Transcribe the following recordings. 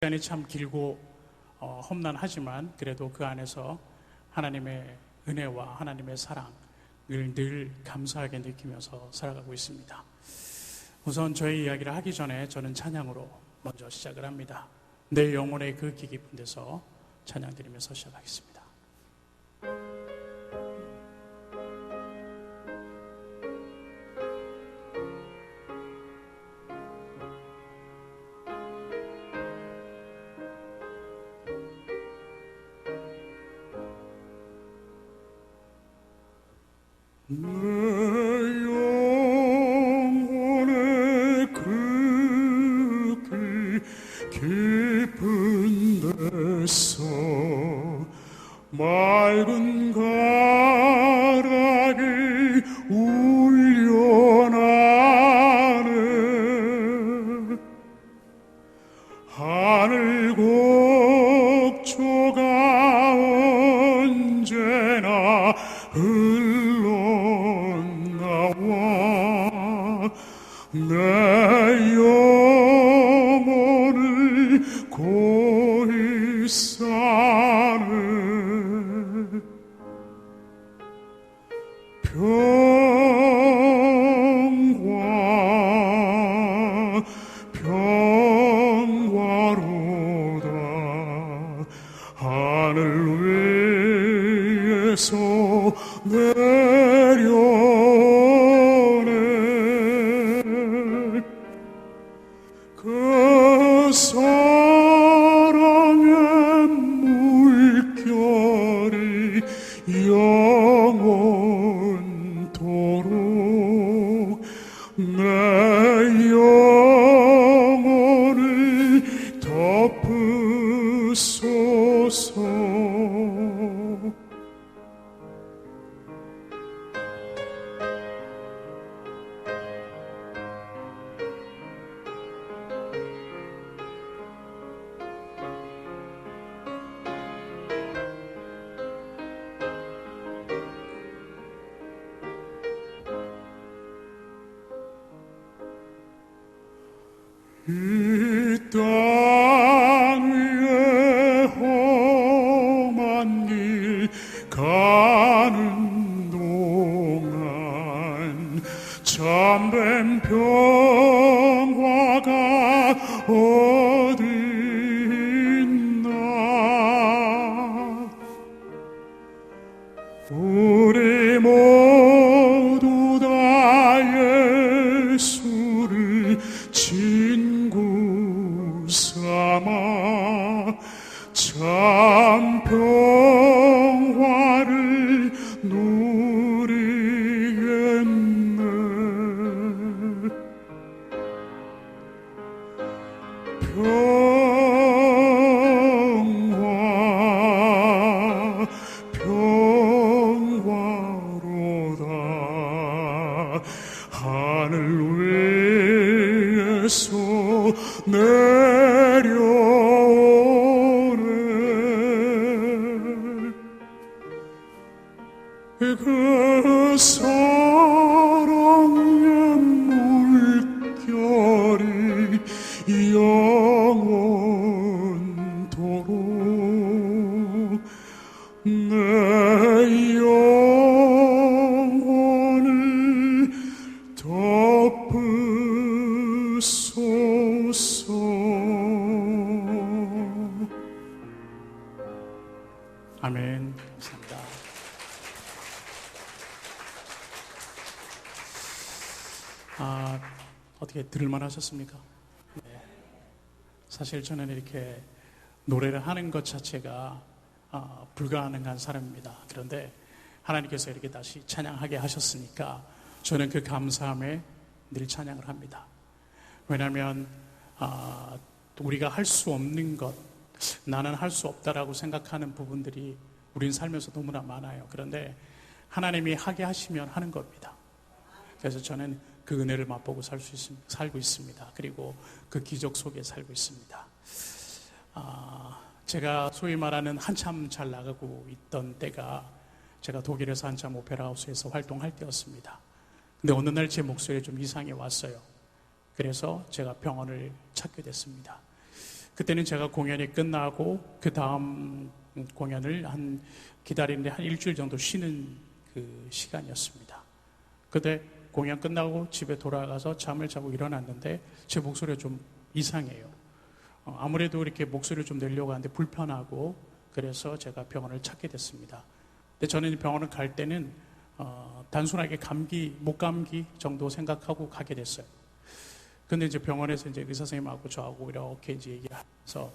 시간이 참 길고 험난하지만 그래도 그 안에서 하나님의 은혜와 하나님의 사랑을 늘 감사하게 느끼면서 살아가고 있습니다. 우선 저의 이야기를 하기 전에 저는 찬양으로 먼저 시작을 합니다. 내 영혼의 그 깊은 데서 찬양 드리면서 시작하겠습니다. 내 영혼의 그 깊은 데서 맑은 가락이 울려나네. 하늘 곡조가 언제나 흘러나와 내 영혼을 고이 싸네. 평화로다 하늘 위에서 내려오네. 그 사랑의 물결이 영원토록 내 영혼을 덮으소서. 이 땅 위에 험한 길 가는 동안 참된 평화가 어디 있나. 우리 모두 다 예수를 친구 삼아 참 평화를 누리겠네. 평화로다 하늘 위에서 내려오네. 그 사랑의 물결이 영원토록 내 영혼을 덮으소서. 아멘. 감사합니다. 어떻게 들을만 하셨습니까? 네. 사실 저는 이렇게 노래를 하는 것 자체가 불가능한 사람입니다. 그런데 하나님께서 이렇게 다시 찬양하게 하셨으니까 저는 그 감사함에 늘 찬양을 합니다. 왜냐하면 우리가 할 수 없는 것, 나는 할 수 없다라고 생각하는 부분들이 우린 살면서 너무나 많아요. 그런데 하나님이 하게 하시면 하는 겁니다. 그래서 저는 그 은혜를 맛보고 살고 있습니다. 그리고 그 기적 속에 살고 있습니다. 제가 소위 말하는 한참 잘 나가고 있던 때가 제가 독일에서 한참 오페라 하우스에서 활동할 때였습니다. 근데 어느 날 제 목소리에 좀 이상이 왔어요. 그래서 제가 병원을 찾게 됐습니다. 그때는 제가 공연이 끝나고 그 다음 공연을 기다리는데 한 일주일 정도 쉬는 그 시간이었습니다. 그때 공연 끝나고 집에 돌아가서 잠을 자고 일어났는데 제 목소리가 좀 이상해요. 아무래도 이렇게 목소리를 좀 내려고 하는데 불편하고 그래서 제가 병원을 찾게 됐습니다. 근데 저는 병원을 갈 때는 단순하게 감기, 목감기 정도 생각하고 가게 됐어요. 근데 이제 병원에서 이제 의사 선생님하고 저하고 이렇게 이제 얘기하면서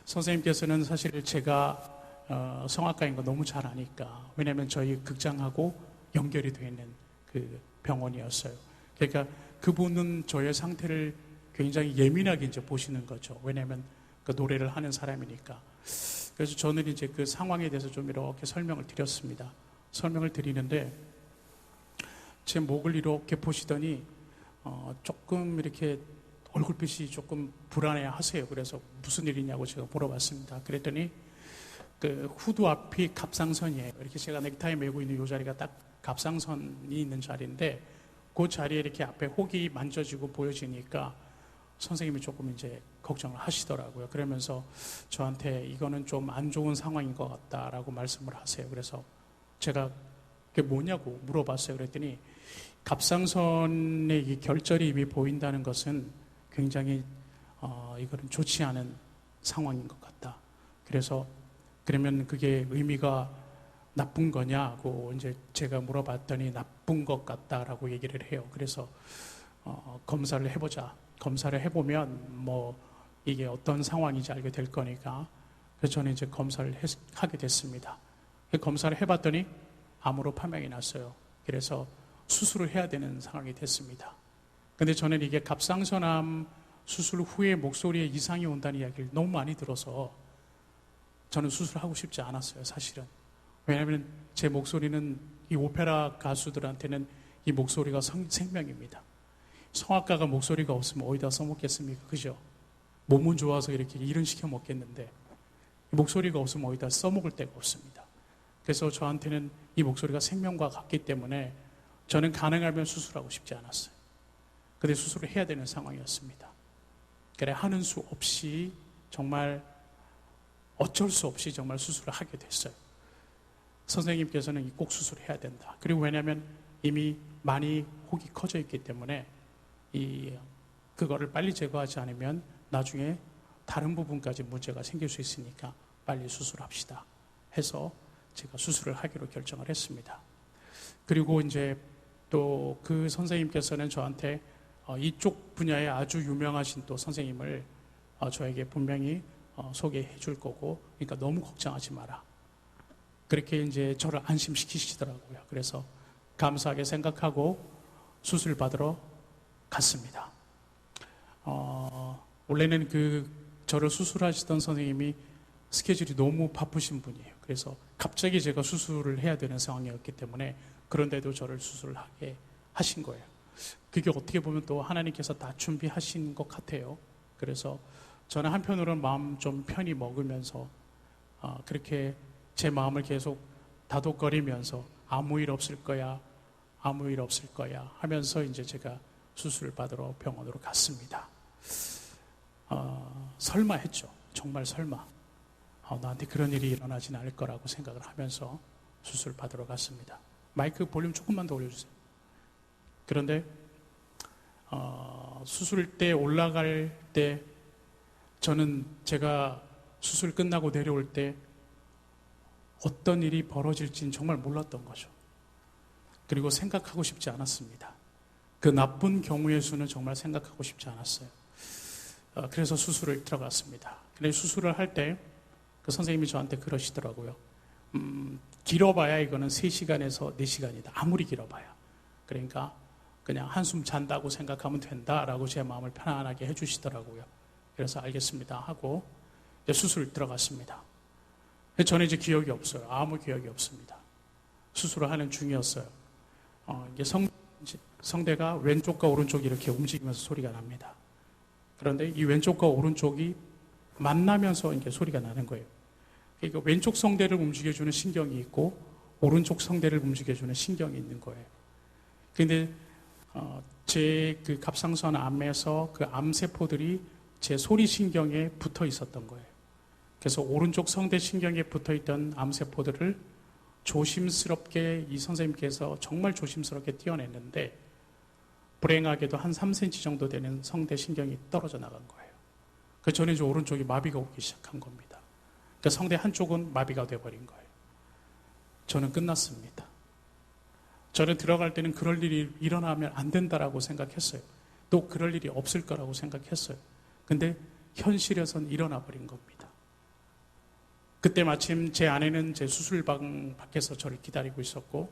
선생님께서는 사실 제가 성악가인 거 너무 잘 아니까, 왜냐면 저희 극장하고 연결이 되어 있는 그 병원이었어요. 그러니까 그분은 저의 상태를 굉장히 예민하게 이제 보시는 거죠. 왜냐면 그 노래를 하는 사람이니까. 그래서 저는 이제 그 상황에 대해서 좀 이렇게 설명을 드렸습니다. 설명을 드리는데 제 목을 이렇게 보시더니 조금 이렇게 얼굴빛이 조금 불안해 하세요. 그래서 무슨 일이냐고 제가 물어봤습니다. 그랬더니 그 후두 앞이 갑상선이에요. 이렇게 제가 넥타이 메고 있는 이 자리가 딱 갑상선이 있는 자리인데 그 자리에 이렇게 앞에 혹이 만져지고 보여지니까 선생님이 조금 이제 걱정을 하시더라고요. 그러면서 저한테 이거는 좀 안 좋은 상황인 것 같다라고 말씀을 하세요. 그래서 제가 그게 뭐냐고 물어봤어요. 그랬더니 갑상선의 이 결절이 이미 보인다는 것은 굉장히 이거는 좋지 않은 상황인 것 같다. 그래서 그러면 그게 의미가 나쁜 거냐고 이제 제가 물어봤더니 나쁜 것 같다라고 얘기를 해요. 그래서 검사를 해보자. 검사를 해보면 뭐 이게 어떤 상황인지 알게 될 거니까. 그래서 저는 이제 검사를 하게 됐습니다. 검사를 해봤더니 암으로 판명이 났어요. 그래서 수술을 해야 되는 상황이 됐습니다. 근데 저는 이게 갑상선암 수술 후에 목소리에 이상이 온다는 이야기를 너무 많이 들어서 저는 수술하고 싶지 않았어요, 사실은. 왜냐하면 제 목소리는 이 오페라 가수들한테는 이 목소리가 생명입니다. 성악가가 목소리가 없으면 어디다 써먹겠습니까? 그죠? 몸은 좋아서 이렇게 일은 시켜 먹겠는데 목소리가 없으면 어디다 써먹을 데가 없습니다. 그래서 저한테는 이 목소리가 생명과 같기 때문에 저는 가능하면 수술하고 싶지 않았어요. 근데 수술을 해야 되는 상황이었습니다. 그래 하는 수 없이 정말 어쩔 수 없이 정말 수술을 하게 됐어요. 선생님께서는 꼭 수술을 해야 된다. 그리고 왜냐하면 이미 많이 혹이 커져 있기 때문에 그거를 빨리 제거하지 않으면 나중에 다른 부분까지 문제가 생길 수 있으니까 빨리 수술합시다 해서 제가 수술을 하기로 결정을 했습니다. 그리고 이제 또 그 선생님께서는 저한테 이쪽 분야에 아주 유명하신 또 선생님을 저에게 분명히 소개해 줄 거고, 그러니까 너무 걱정하지 마라. 그렇게 이제 저를 안심시키시더라고요. 그래서 감사하게 생각하고 수술 받으러 갔습니다. 원래는 저를 수술하시던 선생님이 스케줄이 너무 바쁘신 분이에요. 그래서 갑자기 제가 수술을 해야 되는 상황이었기 때문에 그런데도 저를 수술을 하게 하신 거예요. 그게 어떻게 보면 또 하나님께서 다 준비하신 것 같아요. 그래서 저는 한편으로는 마음 좀 편히 먹으면서 그렇게 제 마음을 계속 다독거리면서 아무 일 없을 거야, 아무 일 없을 거야 하면서 이제 제가 수술을 받으러 병원으로 갔습니다. 설마 했죠. 정말 설마. 나한테 그런 일이 일어나진 않을 거라고 생각을 하면서 수술 받으러 갔습니다. 마이크 볼륨 조금만 더 올려주세요. 그런데 수술대 올라갈 때 저는 제가 수술 끝나고 내려올 때 어떤 일이 벌어질지는 정말 몰랐던 거죠. 그리고 생각하고 싶지 않았습니다. 그 나쁜 경우의 수는 정말 생각하고 싶지 않았어요. 그래서 수술을 들어갔습니다. 근데 수술을 할 때 그 선생님이 저한테 그러시더라고요. 길어봐야 이거는 3시간에서 4시간이다. 아무리 길어봐야. 그러니까 그냥 한숨 잔다고 생각하면 된다라고 제 마음을 편안하게 해주시더라고요. 그래서 알겠습니다 하고 이제 수술 들어갔습니다. 저는 이제 기억이 없어요. 아무 기억이 없습니다. 수술을 하는 중이었어요. 이게 성대가 왼쪽과 오른쪽이 이렇게 움직이면서 소리가 납니다. 그런데 이 왼쪽과 오른쪽이 만나면서 이제 소리가 나는 거예요. 그러니까 왼쪽 성대를 움직여주는 신경이 있고 오른쪽 성대를 움직여주는 신경이 있는 거예요. 그런데 제 그 갑상선 암에서 그 암세포들이 제 소리신경에 붙어 있었던 거예요. 그래서 오른쪽 성대신경에 붙어 있던 암세포들을 조심스럽게 이 선생님께서 정말 조심스럽게 떼어냈는데 불행하게도 한 3cm 정도 되는 성대신경이 떨어져 나간 거예요. 그래서 저는 이제 오른쪽이 마비가 오기 시작한 겁니다. 그러니까 성대 한쪽은 마비가 돼버린 거예요. 저는 끝났습니다. 저는 들어갈 때는 그럴 일이 일어나면 안 된다라고 생각했어요. 또 그럴 일이 없을 거라고 생각했어요. 근데 현실에선 일어나 버린 겁니다. 그때 마침 제 아내는 제 수술방 밖에서 저를 기다리고 있었고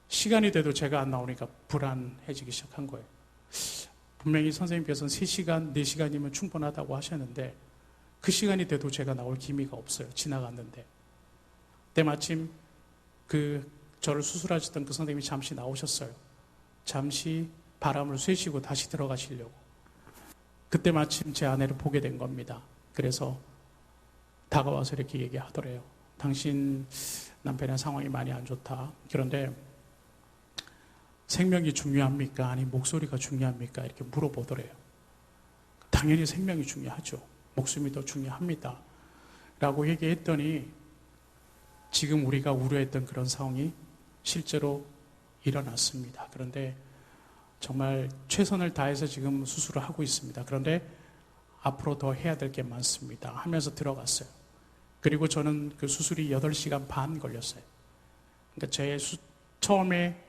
시간이 돼도 제가 안 나오니까 불안해지기 시작한 거예요. 분명히 선생님께서는 3시간, 4시간이면 충분하다고 하셨는데 그 시간이 돼도 제가 나올 기미가 없어요. 지나갔는데. 그때 마침 저를 수술하셨던 그 선생님이 잠시 나오셨어요. 잠시 바람을 쐬시고 다시 들어가시려고. 그때 마침 제 아내를 보게 된 겁니다. 그래서 다가와서 이렇게 얘기하더래요. 당신 남편의 상황이 많이 안 좋다. 그런데 생명이 중요합니까? 아니 목소리가 중요합니까? 이렇게 물어보더래요. 당연히 생명이 중요하죠. 목숨이 더 중요합니다. 라고 얘기했더니 지금 우리가 우려했던 그런 상황이 실제로 일어났습니다. 그런데 정말 최선을 다해서 지금 수술을 하고 있습니다. 그런데 앞으로 더 해야 될 게 많습니다. 하면서 들어갔어요. 그리고 저는 그 수술이 8시간 반 걸렸어요. 그러니까 처음에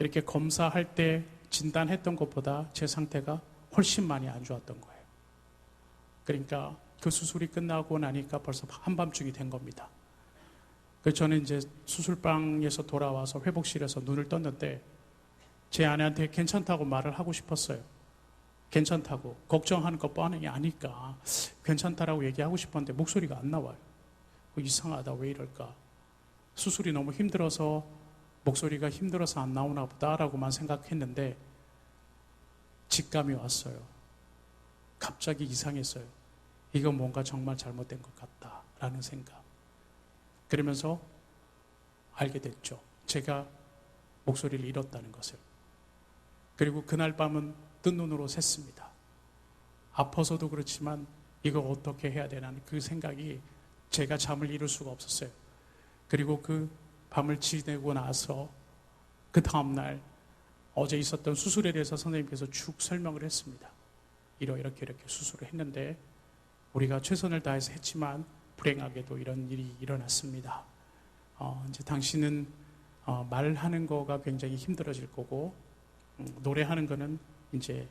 이렇게 검사할 때 진단했던 것보다 제 상태가 훨씬 많이 안 좋았던 거예요. 그러니까 그 수술이 끝나고 나니까 벌써 한밤중이 된 겁니다. 그래서 저는 이제 수술방에서 돌아와서 회복실에서 눈을 떴는데 제 아내한테 괜찮다고 말을 하고 싶었어요. 괜찮다고. 걱정하는 거 뻔히 아니까 괜찮다라고 얘기하고 싶었는데 목소리가 안 나와요. 이상하다. 왜 이럴까? 수술이 너무 힘들어서 목소리가 힘들어서 안 나오나 보다라고만 생각했는데 직감이 왔어요. 갑자기 이상했어요. 이거 뭔가 정말 잘못된 것 같다라는 생각. 그러면서 알게 됐죠. 제가 목소리를 잃었다는 것을. 그리고 그날 밤은 뜬 눈으로 샜습니다. 아파서도 그렇지만 이걸 어떻게 해야 되나 그 생각이 제가 잠을 이룰 수가 없었어요. 그리고 그 밤을 지내고 나서 그 다음날 어제 있었던 수술에 대해서 선생님께서 쭉 설명을 했습니다. 이렇게 수술을 했는데 우리가 최선을 다해서 했지만 불행하게도 이런 일이 일어났습니다. 이제 당신은 말하는 거가 굉장히 힘들어질 거고 노래하는 거는 이제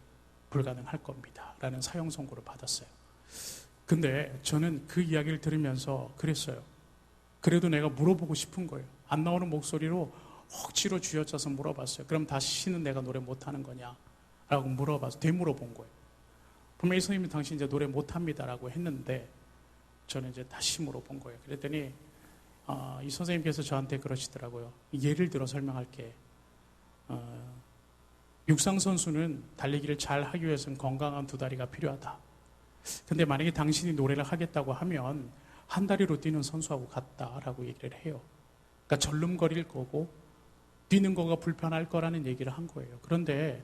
불가능할 겁니다. 라는 사형 선고를 받았어요. 근데 저는 그 이야기를 들으면서 그랬어요. 그래도 내가 물어보고 싶은 거예요. 안 나오는 목소리로 억지로 쥐어짜서 물어봤어요. 그럼 다시는 내가 노래 못하는 거냐? 라고 물어봐서 되물어본 거예요. 분명히 선생님이 당신 이제 노래 못합니다. 라고 했는데 저는 이제 다시 물어본 거예요. 그랬더니 이 선생님께서 저한테 그러시더라고요. 예를 들어 설명할게. 육상선수는 달리기를 잘 하기 위해서는 건강한 2다리가 필요하다. 근데 만약에 당신이 노래를 하겠다고 하면 한 다리로 뛰는 선수하고 같다라고 얘기를 해요. 그러니까 절름거릴 거고 뛰는 거가 불편할 거라는 얘기를 한 거예요. 그런데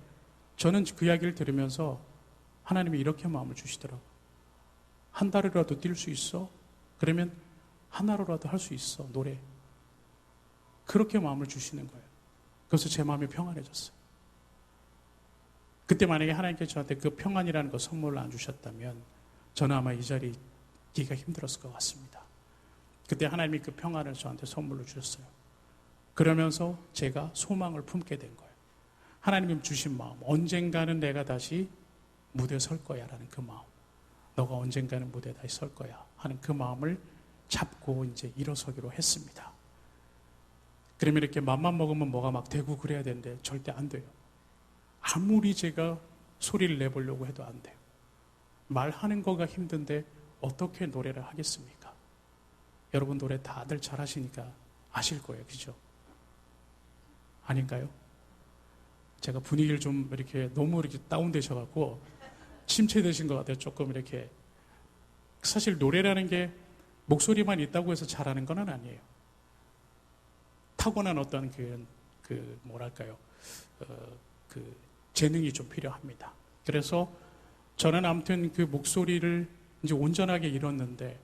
저는 그 이야기를 들으면서 하나님이 이렇게 마음을 주시더라고요. 한 다리라도 뛸 수 있어? 그러면 하나로라도 할 수 있어, 노래. 그렇게 마음을 주시는 거예요. 그래서 제 마음이 평안해졌어요. 그때 만약에 하나님께서 저한테 그 평안이라는 거 선물로 안 주셨다면 저는 아마 이 자리에 있기가 힘들었을 것 같습니다. 그때 하나님이 그 평안을 저한테 선물로 주셨어요. 그러면서 제가 소망을 품게 된 거예요. 하나님이 주신 마음, 언젠가는 내가 다시 무대에 설 거야 라는 그 마음, 너가 언젠가는 무대에 다시 설 거야 하는 그 마음을 잡고 이제 일어서기로 했습니다. 그러면 이렇게 맘만 먹으면 뭐가 막 되고 그래야 되는데 절대 안 돼요. 아무리 제가 소리를 내보려고 해도 안 돼요. 말하는 거가 힘든데 어떻게 노래를 하겠습니까? 여러분 노래 다들 잘하시니까 아실 거예요. 그죠? 아닌가요? 제가 분위기를 좀 이렇게 너무 이렇게 다운되셔갖고 침체되신 것 같아요. 조금 이렇게. 사실 노래라는 게 목소리만 있다고 해서 잘하는 건 아니에요. 타고난 어떤 뭐랄까요. 재능이 좀 필요합니다. 그래서 저는 아무튼 그 목소리를 이제 온전하게 잃었는데,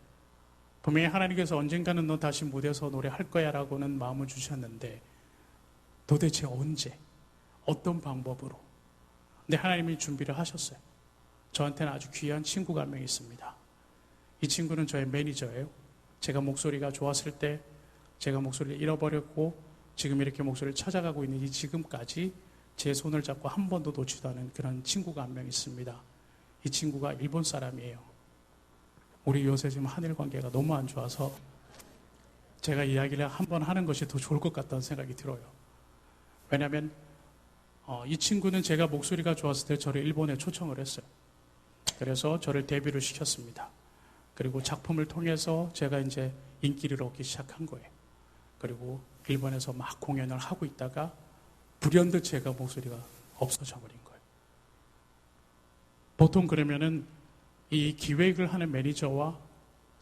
분명히 하나님께서 언젠가는 너 다시 무대에서 노래할 거야 라고는 마음을 주셨는데, 도대체 언제, 어떤 방법으로? 근데 하나님이 준비를 하셨어요. 저한테는 아주 귀한 친구가 한 명 있습니다. 이 친구는 저의 매니저예요. 제가 목소리가 좋았을 때 제가 목소리를 잃어버렸고 지금 이렇게 목소리를 찾아가고 있는 이 지금까지 제 손을 잡고 한 번도 놓지도 않은 그런 친구가 한 명 있습니다. 이 친구가 일본 사람이에요. 우리 요새 지금 한일 관계가 너무 안 좋아서 제가 이야기를 한번 하는 것이 더 좋을 것 같다는 생각이 들어요. 왜냐하면 이 친구는 제가 목소리가 좋았을 때 저를 일본에 초청을 했어요. 그래서 저를 데뷔를 시켰습니다. 그리고 작품을 통해서 제가 이제 인기를 얻기 시작한 거예요. 그리고 일본에서 막 공연을 하고 있다가 불현듯 제가 목소리가 없어져 버린 거예요. 보통 그러면은 이 기획을 하는 매니저와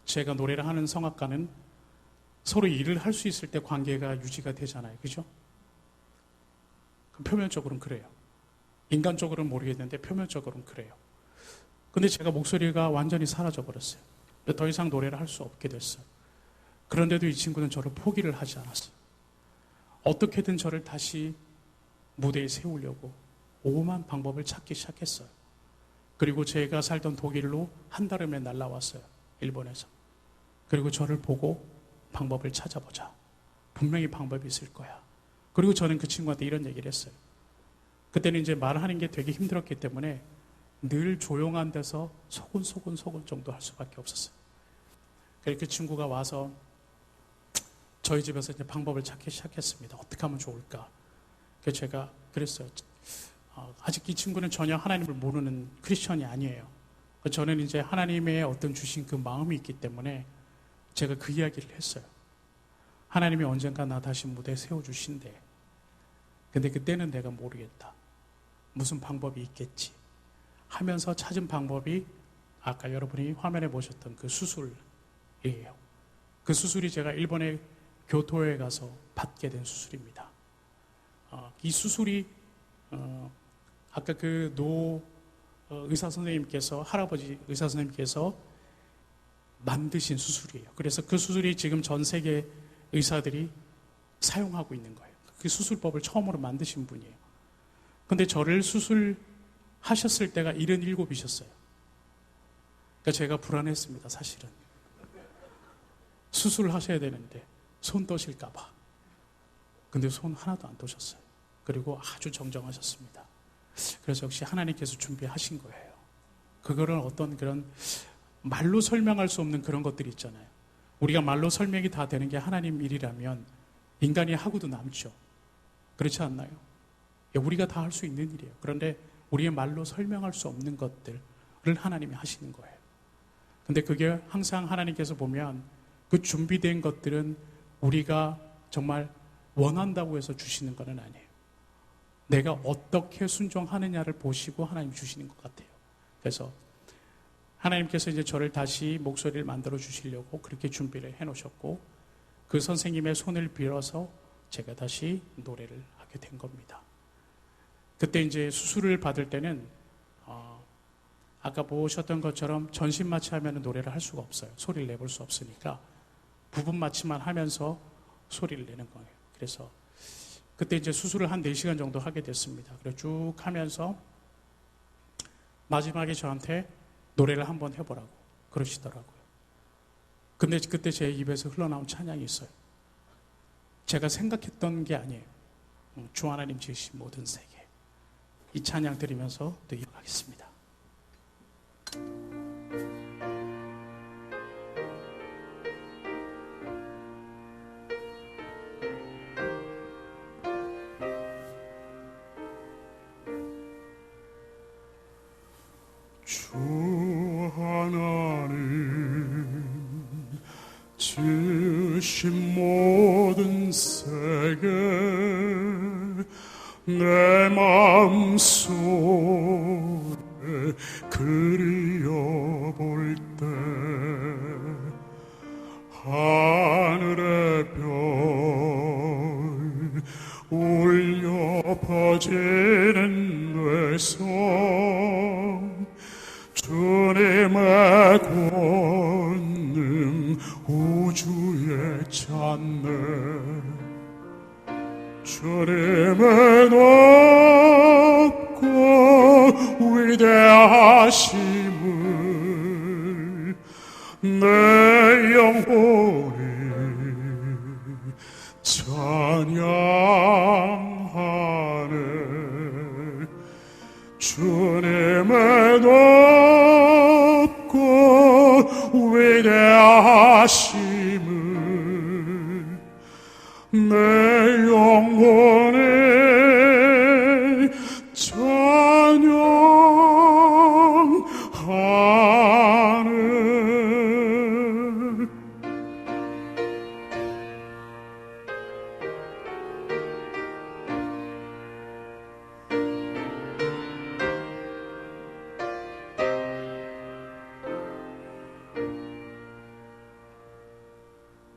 제가 노래를 하는 성악가는 서로 일을 할 수 있을 때 관계가 유지가 되잖아요. 그죠? 표면적으로는 그래요. 인간적으로는 모르겠는데 표면적으로는 그래요. 근데 제가 목소리가 완전히 사라져 버렸어요. 더 이상 노래를 할 수 없게 됐어요. 그런데도 이 친구는 저를 포기를 하지 않았어요. 어떻게든 저를 다시 무대에 세우려고 오만 방법을 찾기 시작했어요. 그리고 제가 살던 독일로 한 달 후에 날라왔어요. 일본에서. 그리고 저를 보고 방법을 찾아보자. 분명히 방법이 있을 거야. 그리고 저는 그 친구한테 이런 얘기를 했어요. 그때는 이제 말하는 게 되게 힘들었기 때문에 늘 조용한 데서 소곤소곤 정도 할 수밖에 없었어요. 그래서 그 친구가 와서 저희 집에서 이제 방법을 찾기 시작했습니다. 어떻게 하면 좋을까? 그래서 제가 그랬어요. 아직 이 친구는 전혀 하나님을 모르는 크리스천이 아니에요. 저는 이제 하나님의 어떤 주신 그 마음이 있기 때문에 제가 그 이야기를 했어요. 하나님이 언젠가 나 다시 무대에 세워주신대. 근데 그때는 내가 모르겠다. 무슨 방법이 있겠지 하면서 찾은 방법이 아까 여러분이 화면에 보셨던 그 수술이에요. 그 수술이 제가 일본의 교토에 가서 받게 된 수술입니다. 이 수술이 아까 그 의사 선생님께서, 할아버지 의사 선생님께서 만드신 수술이에요. 그래서 그 수술이 지금 전 세계 의사들이 사용하고 있는 거예요. 그 수술법을 처음으로 만드신 분이에요. 근데 저를 수술하셨을 때가 77이셨어요. 그러니까 제가 불안했습니다, 사실은. 수술을 하셔야 되는데 손 떠실까봐. 근데 손 하나도 안 떠셨어요. 그리고 아주 정정하셨습니다. 그래서 역시 하나님께서 준비하신 거예요. 그거를 어떤 그런 말로 설명할 수 없는 그런 것들이 있잖아요. 우리가 말로 설명이 다 되는 게 하나님 일이라면 인간이 하고도 남죠. 그렇지 않나요? 우리가 다 할 수 있는 일이에요. 그런데 우리의 말로 설명할 수 없는 것들을 하나님이 하시는 거예요. 근데 그게 항상 하나님께서 보면 그 준비된 것들은 우리가 정말 원한다고 해서 주시는 건 아니에요. 내가 어떻게 순종하느냐를 보시고 하나님 주시는 것 같아요. 그래서 하나님께서 이제 저를 다시 목소리를 만들어 주시려고 그렇게 준비를 해 놓으셨고, 그 선생님의 손을 빌어서 제가 다시 노래를 하게 된 겁니다. 그때 이제 수술을 받을 때는 아까 보셨던 것처럼 전신 마취하면 노래를 할 수가 없어요. 소리를 내볼 수 없으니까 부분 마취만 하면서 소리를 내는 거예요. 그래서 그때 이제 수술을 한 4시간 정도 하게 됐습니다. 그래서 쭉 하면서 마지막에 저한테 노래를 한번 해보라고 그러시더라고요. 근데 그때 제 입에서 흘러나온 찬양이 있어요. 제가 생각했던 게 아니에요. 주 하나님 지으신 모든 세계. 이 찬양 들으면서 또 이어가겠습니다. 주 하나님 지으신 모든 세계 내 마음속에 그리워볼 때 하늘의 별 울려 퍼지는 뇌성 찾네. 주님의 높고 위대하심을 내 영혼이 찬양하네. 주님의 높고 위대하심을 내 영혼이 찬양하네.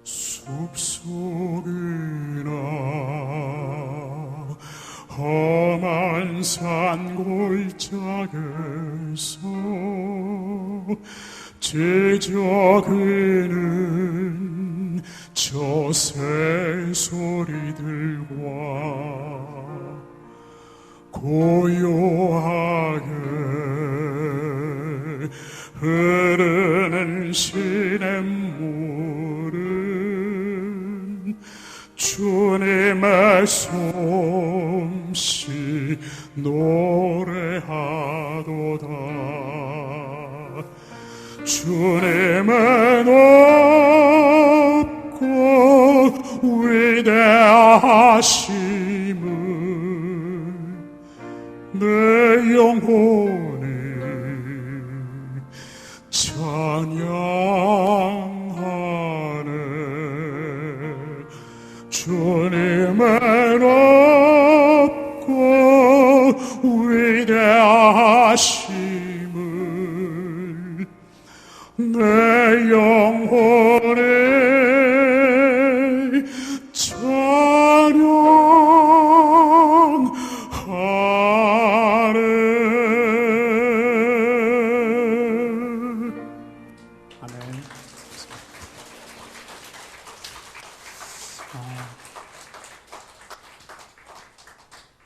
숲속이나 험한 산골짜기에서 지저귀는 저 새소리들과 고요하게 흐르는 시냇물은 주님의 솜씨 노래하도다. 주님의 높고 위대하심을 내 영혼이 찬양하네. 주님의 높고 위대하심을 내 영혼이 찬양하네. 아멘.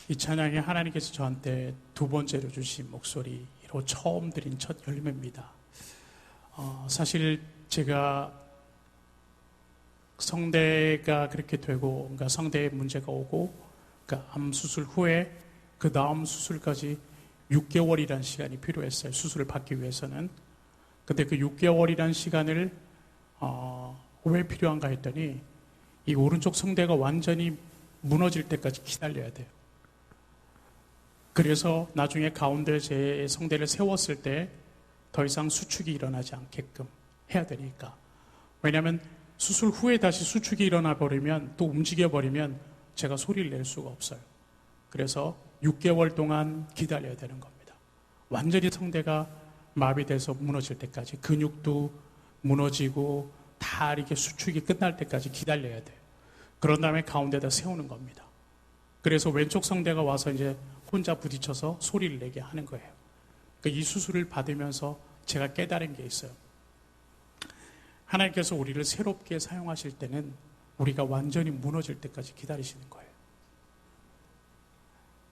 이 찬양이 하나님께서 저한테 두 번째로 주신 목소리로 처음 드린 첫 열매입니다. 사실 제가 성대가 그렇게 되고, 그러니까 성대에 문제가 오고, 그러니까 암 수술 후에 그 다음 수술까지 6개월이라는 시간이 필요했어요. 수술을 받기 위해서는. 근데 그 6개월이라는 시간을 왜 필요한가 했더니 이 오른쪽 성대가 완전히 무너질 때까지 기다려야 돼요. 그래서 나중에 가운데 제 성대를 세웠을 때 더 이상 수축이 일어나지 않게끔 해야 되니까. 왜냐하면 수술 후에 다시 수축이 일어나 버리면, 또 움직여 버리면 제가 소리를 낼 수가 없어요. 그래서 6개월 동안 기다려야 되는 겁니다. 완전히 성대가 마비돼서 무너질 때까지, 근육도 무너지고 다 이렇게 수축이 끝날 때까지 기다려야 돼요. 그런 다음에 가운데다 세우는 겁니다. 그래서 왼쪽 성대가 와서 이제 혼자 부딪혀서 소리를 내게 하는 거예요. 그러니까 이 수술을 받으면서 제가 깨달은 게 있어요. 하나님께서 우리를 새롭게 사용하실 때는 우리가 완전히 무너질 때까지 기다리시는 거예요.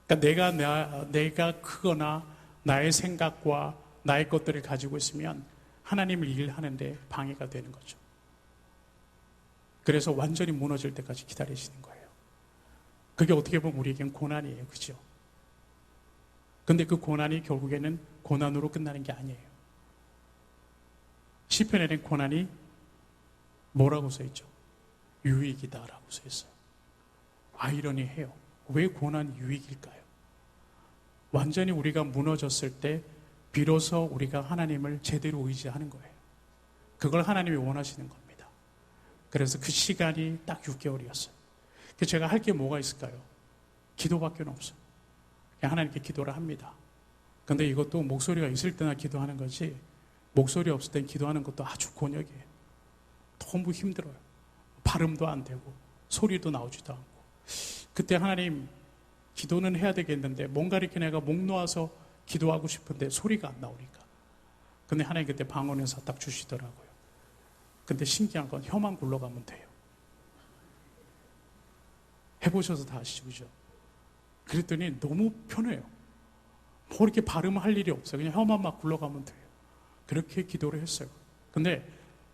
그러니까 내가 크거나 나의 생각과 나의 것들을 가지고 있으면 하나님을 일하는데 방해가 되는 거죠. 그래서 완전히 무너질 때까지 기다리시는 거예요. 그게 어떻게 보면 우리에겐 고난이에요. 그죠? 근데 그 고난이 결국에는 고난으로 끝나는 게 아니에요. 시편에는 고난이 뭐라고 써있죠? 유익이다라고 써있어요. 아이러니해요. 왜 고난이 유익일까요? 완전히 우리가 무너졌을 때 비로소 우리가 하나님을 제대로 의지하는 거예요. 그걸 하나님이 원하시는 겁니다. 그래서 그 시간이 딱 6개월이었어요. 그래서 제가 할 게 뭐가 있을까요? 기도밖에 없어요. 그냥 하나님께 기도를 합니다. 근데 이것도 목소리가 있을 때나 기도하는 거지, 목소리 없을 땐 기도하는 것도 아주 곤욕이에요. 너무 힘들어요. 발음도 안 되고 소리도 나오지도 않고. 그때 하나님, 기도는 해야 되겠는데 뭔가 이렇게 내가 목 놓아서 기도하고 싶은데 소리가 안 나오니까. 근데 하나님 그때 방언에서 딱 주시더라고요. 근데 신기한 건 혀만 굴러가면 돼요. 해보셔서 다 아시죠, 그죠? 그랬더니 너무 편해요. 뭐 이렇게 발음할 일이 없어요. 그냥 혀만 막 굴러가면 돼요. 그렇게 기도를 했어요. 근데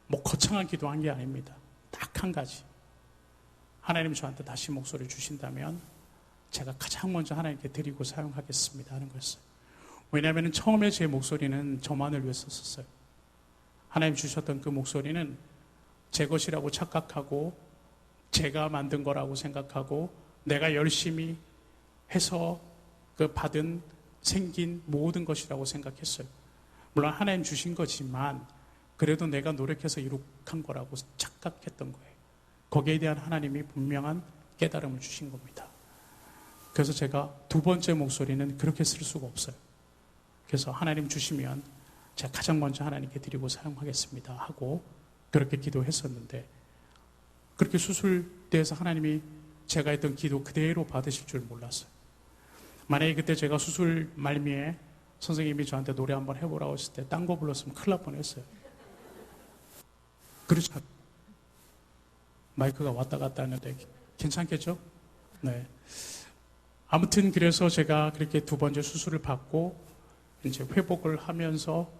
뭐 거창한 기도한 게 아닙니다. 딱 한 가지. 하나님 저한테 다시 목소리를 주신다면 제가 가장 먼저 하나님께 드리고 사용하겠습니다 하는 거였어요. 왜냐하면 처음에 제 목소리는 저만을 위해서 썼어요. 하나님 주셨던 그 목소리는 제 것이라고 착각하고 제가 만든 거라고 생각하고 내가 열심히 해서 그 받은 생긴 모든 것이라고 생각했어요. 물론 하나님 주신 거지만 그래도 내가 노력해서 이룩한 거라고 착각했던 거예요. 거기에 대한 하나님이 분명한 깨달음을 주신 겁니다. 그래서 제가 두 번째 목소리는 그렇게 쓸 수가 없어요. 그래서 하나님 주시면 제가 가장 먼저 하나님께 드리고 사용하겠습니다 하고 그렇게 기도했었는데 그렇게 수술대에서 하나님이 제가 했던 기도 그대로 받으실 줄 몰랐어요. 만약에 그때 제가 수술 말미에 선생님이 저한테 노래 한번 해보라고 했을 때 딴 거 불렀으면 큰일 날 뻔했어요. 그렇죠. 마이크가 왔다 갔다 하는데 괜찮겠죠? 네. 아무튼 그래서 제가 그렇게 두 번째 수술을 받고 이제 회복을 하면서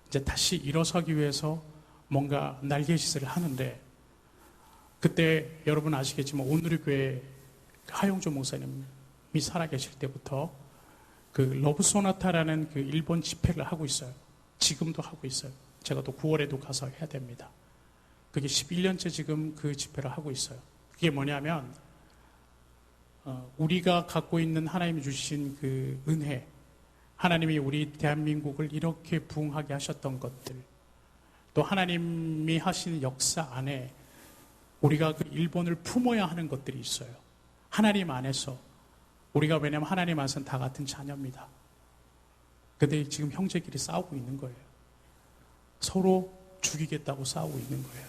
이제 다시 일어서기 위해서 뭔가 날개짓을 하는데 그때 여러분 아시겠지만 오늘의 교회 하용조 목사님이 살아계실 때부터 그 러브 소나타라는 그 일본 집회를 하고 있어요. 지금도 하고 있어요. 제가 또 9월에도 가서 해야 됩니다. 그게 11년째 지금 그 집회를 하고 있어요. 그게 뭐냐면 우리가 갖고 있는 하나님이 주신 그 은혜, 하나님이 우리 대한민국을 이렇게 부흥하게 하셨던 것들, 또 하나님이 하신 역사 안에 우리가 그 일본을 품어야 하는 것들이 있어요. 하나님 안에서. 우리가 왜냐하면 하나님 안에서는 다 같은 자녀입니다. 근데 지금 형제끼리 싸우고 있는 거예요. 서로 죽이겠다고 싸우고 있는 거예요.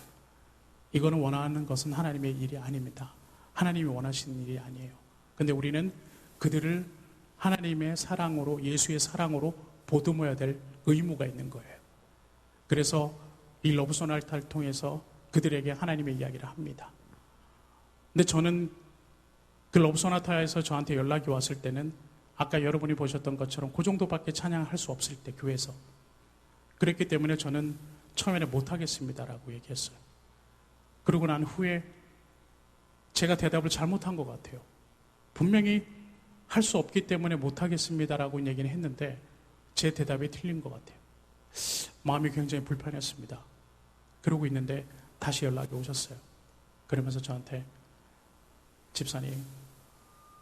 이거는 원하는 것은 하나님의 일이 아닙니다. 하나님이 원하시는 일이 아니에요. 근데 우리는 그들을 하나님의 사랑으로, 예수의 사랑으로 보듬어야 될 의무가 있는 거예요. 그래서 이 러브소나타를 통해서 그들에게 하나님의 이야기를 합니다. 근데 저는 그 러브소나타에서 저한테 연락이 왔을 때는 아까 여러분이 보셨던 것처럼 그 정도밖에 찬양할 수 없을 때 교회에서 그랬기 때문에 저는 처음에는 못하겠습니다라고 얘기했어요. 그러고 난 후에 제가 대답을 잘못한 것 같아요. 분명히 할 수 없기 때문에 못하겠습니다라고 얘기는 했는데 제 대답이 틀린 것 같아요. 마음이 굉장히 불편했습니다. 그러고 있는데 다시 연락이 오셨어요. 그러면서 저한테 집사님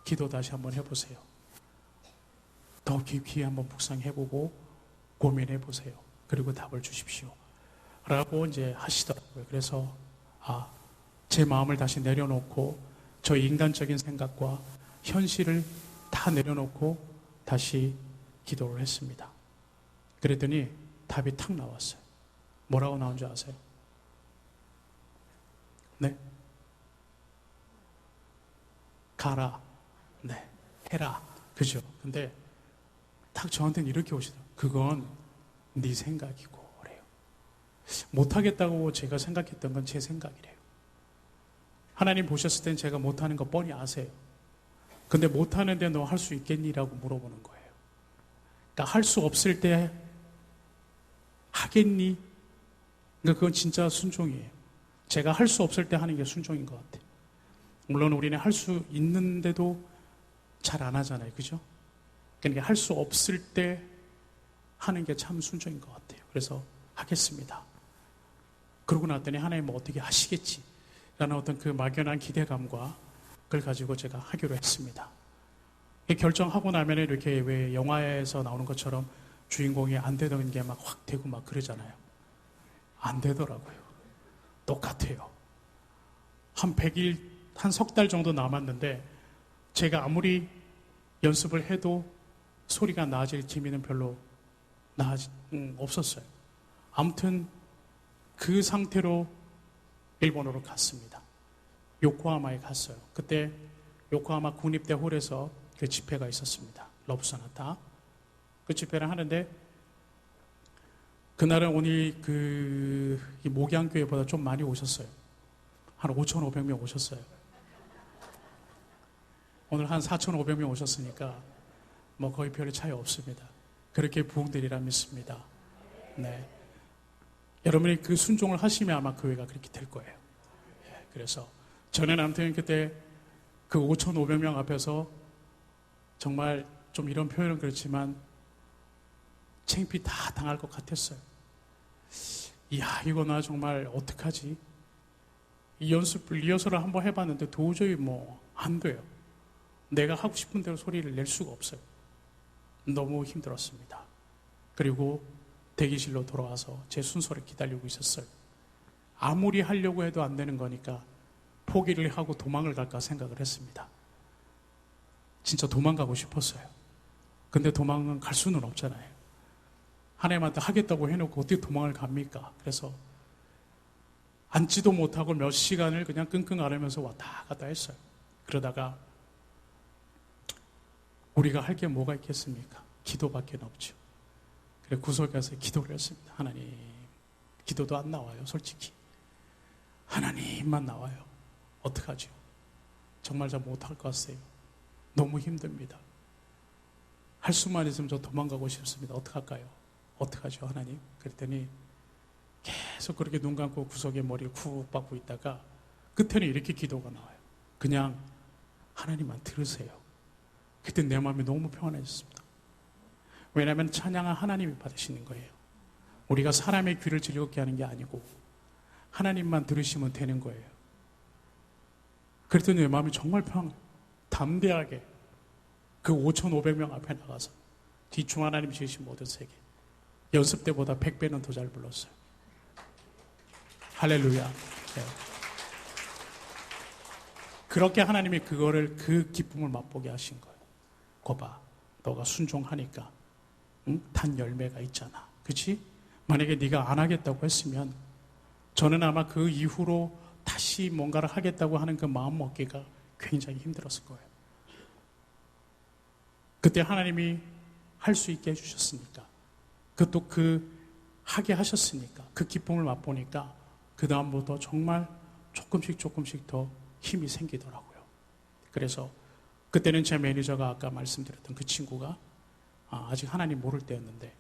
기도 다시 한번 해보세요. 더 깊이 한번 묵상해보고 고민해보세요. 그리고 답을 주십시오. 라고 이제 하시더라고요. 그래서 제 마음을 다시 내려놓고 저 인간적인 생각과 현실을 다 내려놓고 다시 기도를 했습니다. 그랬더니 답이 탁 나왔어요. 뭐라고 나온 줄 아세요? 네? 가라. 네. 해라. 그죠? 근데 딱 저한테는 이렇게 오시더라고요. 그건 네 생각이고 그래요. 못하겠다고 제가 생각했던 건 제 생각이래요. 하나님 보셨을 땐 제가 못하는 거 뻔히 아세요. 근데 못하는데 너 할 수 있겠니?라고 물어보는 거예요. 그러니까 할 수 없을 때 하겠니? 그러니까 그건 진짜 순종이에요. 제가 할 수 없을 때 하는 게 순종인 것 같아요. 물론 우리는 할 수 있는데도 잘 안 하잖아요. 그죠? 그러니까 할 수 없을 때 하는 게 참 순종인 것 같아요. 그래서 하겠습니다. 그러고 났더니 하나님 뭐 어떻게 하시겠지? 라는 어떤 그 막연한 기대감과 그걸 가지고 제가 하기로 했습니다. 결정하고 나면 이렇게 왜 영화에서 나오는 것처럼 주인공이 안 되던 게 막 확 되고 막 그러잖아요. 안 되더라고요. 똑같아요. 한 100일, 한 석 달 정도 남았는데 제가 아무리 연습을 해도 소리가 나아질 기미는 별로 없었어요. 아무튼 그 상태로 일본으로 갔습니다. 요코하마에 갔어요. 그때 요코하마 국립대 홀에서 그 집회가 있었습니다. 러브소나타. 그 집회를 하는데 그날은 오늘 이 목양교회보다 좀 많이 오셨어요. 한 5,500명 오셨어요. 오늘 한 4,500명 오셨으니까 뭐 거의 별 차이 없습니다. 그렇게 부흥되리라 믿습니다. 네. 여러분이 그 순종을 하시면 아마 교회가 그렇게 될 거예요. 예, 그래서 저는 아무튼 그때 그 5,500명 앞에서 정말 좀 이런 표현은 그렇지만 창피 다 당할 것 같았어요. 이야, 이거 나 정말 어떡하지? 이 리허설을 한번 해봤는데 도저히 뭐 안 돼요. 내가 하고 싶은 대로 소리를 낼 수가 없어요. 너무 힘들었습니다. 그리고 대기실로 돌아와서 제 순서를 기다리고 있었어요. 아무리 하려고 해도 안 되는 거니까 포기를 하고 도망을 갈까 생각을 했습니다. 진짜 도망가고 싶었어요. 근데 도망은 갈 수는 없잖아요. 하나님한테 하겠다고 해놓고 어떻게 도망을 갑니까? 그래서 앉지도 못하고 몇 시간을 그냥 끙끙 앓으면서 왔다 갔다 했어요. 그러다가 우리가 할 게 뭐가 있겠습니까? 기도밖에 없죠. 그래서 구석에 가서 기도를 했습니다. 하나님, 기도도 안 나와요, 솔직히. 하나님만 나와요. 어떡하죠? 정말 잘 못할 것 같아요. 너무 힘듭니다. 할 수만 있으면 저 도망가고 싶습니다. 어떡할까요? 어떡하죠, 하나님? 그랬더니 계속 그렇게 눈 감고 구석에 머리를 쿡 박고 있다가 끝에는 이렇게 기도가 나와요. 그냥 하나님만 들으세요. 그때 내 마음이 너무 평안해졌습니다. 왜냐하면 찬양은 하나님이 받으시는 거예요. 우리가 사람의 귀를 즐겁게 하는 게 아니고 하나님만 들으시면 되는 거예요. 그랬더니 내 마음이 정말 담대하게 그 5,500명 앞에 나가서 뒤충 하나님 지으신 모든 세계 연습 때보다 100배는 더 잘 불렀어요. 할렐루야. 네. 그렇게 하나님이 그 기쁨을 맛보게 하신 거예요. 거봐, 너가 순종하니까 단 열매가 있잖아. 그치? 만약에 네가 안 하겠다고 했으면 저는 아마 그 이후로 다시 뭔가를 하겠다고 하는 그 마음 먹기가 굉장히 힘들었을 거예요. 그때 하나님이 할 수 있게 해주셨으니까, 그것도 하게 하셨으니까, 그 기쁨을 맛보니까 그 다음부터 정말 조금씩 더 힘이 생기더라고요. 그래서 그때는 제 매니저가 아까 말씀드렸던 그 친구가 아직 하나님 모를 때였는데,